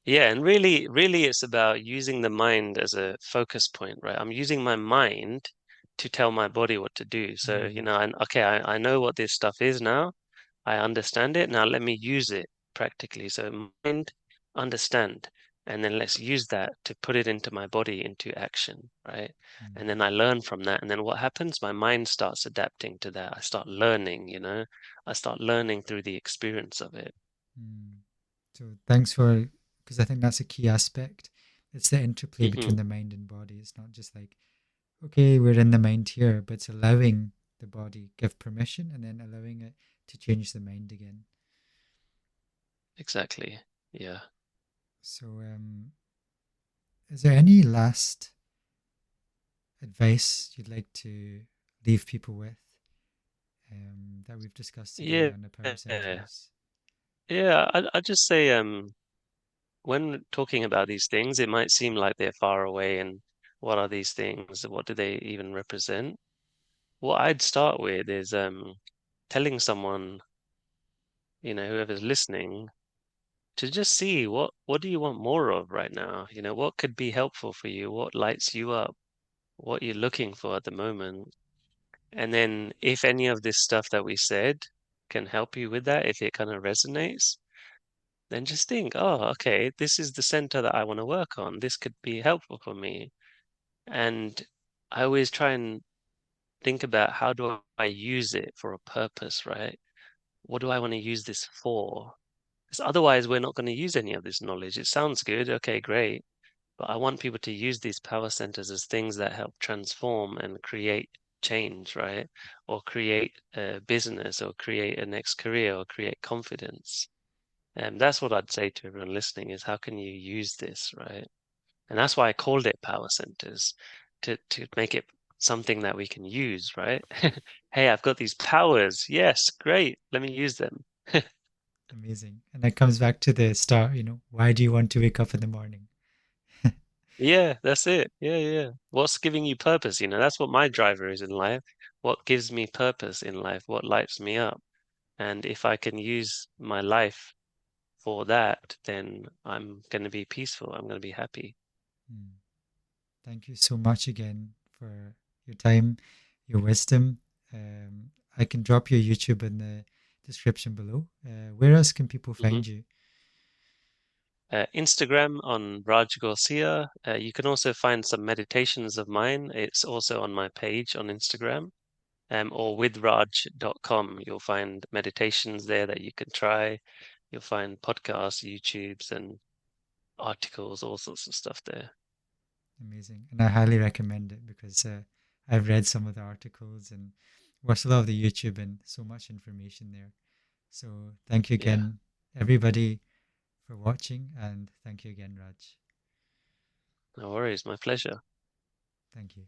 Yeah, and really, really, it's about using the mind as a focus point, right? I'm using my mind to tell my body what to do. So, Mm, okay, I know what this stuff is now. I understand it. Now let me use it practically. So, mind, understand, and then let's use that to put it into my body, into action, right? mm, And then I learn from that. And then what happens? My mind starts adapting to that. I start learning, I start learning through the experience of it. mm. So thanks for, because I think that's a key aspect. It's the interplay between Hmm. the mind and body. It's not just like, okay, we're in the mind here, but it's allowing the body, give permission, and then allowing it to change the mind again. Exactly. Yeah. So, is there any last advice you'd like to leave people with that we've discussed today Yeah, on the power centers? yeah. I just say, when talking about these things, it might seem like they're far away, and what are these things? What do they even represent? What I'd start with is telling someone, whoever's listening, to just see what do you want more of right now? What could be helpful for you? What lights you up? What you're looking for at the moment? And then if any of this stuff that we said can help you with that, if it kind of resonates, then just think, oh, okay, this is the center that I want to work on. This could be helpful for me. And I always try and think about how do I use it for a purpose, right? What do I want to use this for? Because otherwise, we're not going to use any of this knowledge. It sounds good. Okay, great. But I want people to use these power centers as things that help transform and create change, right? Or create a business or create a next career or create confidence. And that's what I'd say to everyone listening is how can you use this, right? And that's why I called it power centers, to make it something that we can use, right? Hey, I've got these powers. Yes, great. Let me use them. Amazing. And that comes back to the start, why do you want to wake up in the morning? Yeah, that's it. Yeah, yeah. What's giving you purpose? That's what my driver is in life. What gives me purpose in life? What lights me up? And if I can use my life for that, then I'm going to be peaceful. I'm going to be happy. Hmm. Thank you so much again for your time, your wisdom. I can drop your YouTube in the description below. Where else can people Hmm. find you? Instagram on Raj Gorsia. You can also find some meditations of mine. It's also on my page on Instagram. Or with Raj.com. You'll find meditations there that you can try. You'll find podcasts, YouTubes, and articles, all sorts of stuff there. Amazing. And I highly recommend it because I've read some of the articles and watched a lot of the YouTube and so much information there. So thank you Yeah, again, everybody, for watching. And thank you again, Raj. no worries. My pleasure. Thank you.